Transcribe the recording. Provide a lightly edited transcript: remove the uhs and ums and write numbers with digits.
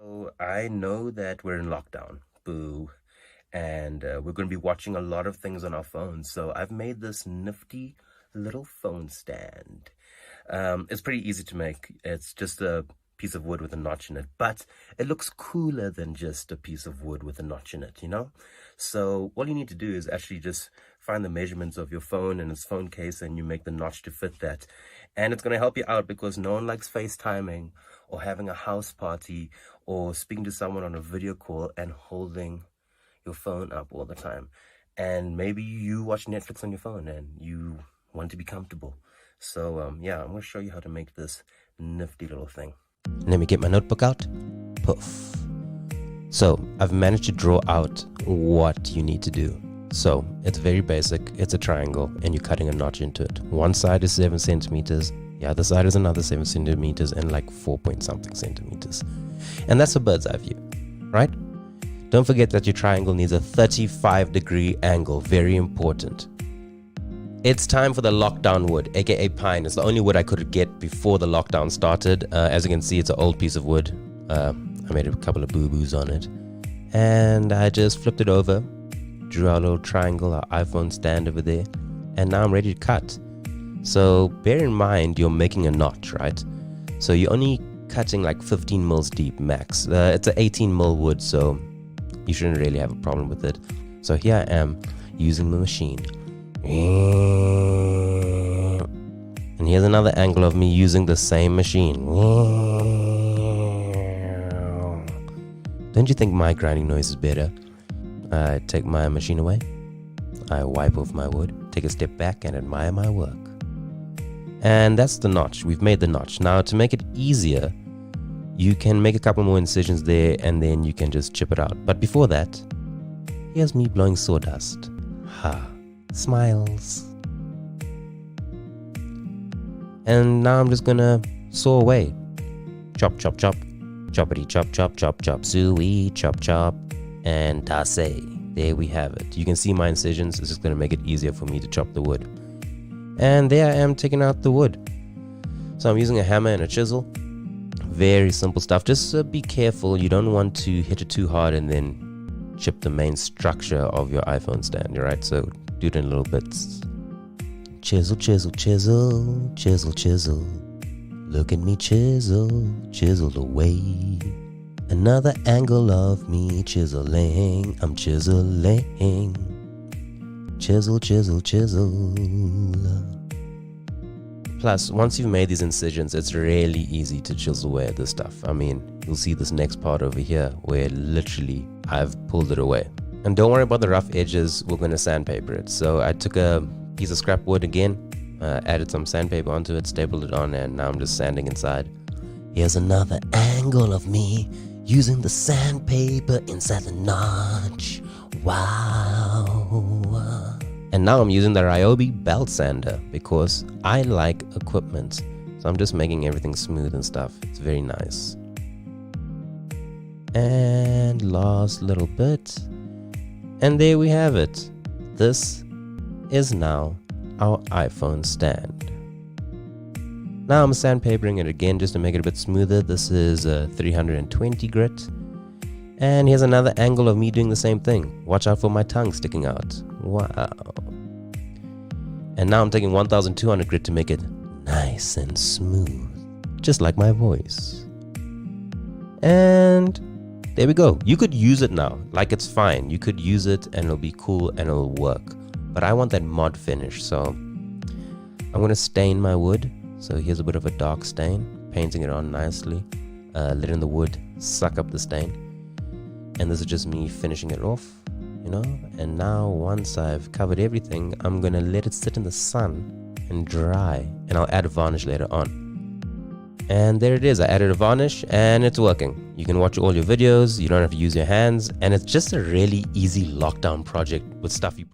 So I know that we're in lockdown, boo, and we're going to be watching a lot of things on our phones. So I've made this nifty little phone stand. It's pretty easy to make. It's just a piece of wood with a notch in it, but it looks cooler than just a piece of wood with a notch in it, you know? So all you need to do is actually just find the measurements of your phone and its phone case, and you make the notch to fit that. And it's going to help you out because no one likes FaceTiming or having a house party or speaking to someone on a video call and holding your phone up all the time. And maybe you watch Netflix on your phone and you want to be comfortable. So yeah, I'm going to show you how to make this nifty little thing. Let me get my notebook out. Poof. So I've managed to draw out what you need to do. So it's very basic. It's a triangle and you're cutting a notch into it. One side is 7 centimeters. The other side is another 7 centimeters and like 4 point something centimeters. And that's a bird's eye view, right? Don't forget that your triangle needs a 35-degree angle. Very important. It's time for the lockdown wood, aka pine. It's the only wood I could get before the lockdown started. As you can see, it's an old piece of wood. I made a couple of boo-boos on it. And I just flipped it over, drew our little triangle, our iPhone stand over there. And now I'm ready to cut. So bear in mind, you're making a notch, right? So you're only cutting like 15 mils deep max. It's an 18 mil wood, so you shouldn't really have a problem with it. So here I am using the machine. And here's another angle of me using the same machine. Don't you think my grinding noise is better? I take my machine away. I wipe off my wood, take a step back and admire my work. And that's the notch. We've made the notch. Now to make it easier, you can make a couple more incisions there and then you can just chip it out. But before that, here's me blowing sawdust. Ha. Smiles. And now I'm just gonna saw away. Chop, chop, chop. Choppity, chop, chop, chop, chop. Suey, chop, chop. And tasse. There we have it. You can see my incisions. It's just gonna make it easier for me to chop the wood. And there I am taking out the wood. So I'm using a hammer and a chisel. Very simple stuff. Just be careful. You don't want to hit it too hard and then chip the main structure of your iPhone stand, right? So do it in little bits. Chisel, chisel, chisel, chisel, chisel. Look at me chisel, chisel away. Another angle of me chiseling. I'm chiseling. Chisel, chisel, chisel. Plus, once you've made these incisions, it's really easy to chisel away at this stuff. I mean, you'll see this next part over here where literally I've pulled it away. And don't worry about the rough edges, we're going to sandpaper it. So I took a piece of scrap wood again, added some sandpaper onto it, stapled it on, and now I'm just sanding inside. Here's another angle of me using the sandpaper inside the notch. Wow. And now I'm using the Ryobi belt sander because I like equipment. So I'm just making everything smooth and stuff. It's very nice. And last little bit. And there we have it. This is now our iPhone stand. Now I'm sandpapering it again just to make it a bit smoother. This is a 320 grit. And here's another angle of me doing the same thing. Watch out for my tongue sticking out. Wow. And now I'm taking 1200 grit to make it nice and smooth. Just like my voice. And there we go. You could use it now. Like, it's fine. You could use it and it'll be cool and it'll work. But I want that mod finish. So I'm going to stain my wood. So here's a bit of a dark stain. Painting it on nicely. Letting the wood suck up the stain. And this is just me finishing it off, you know. And now once I've covered everything, I'm going to let it sit in the sun and dry. And I'll add a varnish later on. And there it is. I added a varnish and it's working. You can watch all your videos. You don't have to use your hands. And it's just a really easy lockdown project with stuff you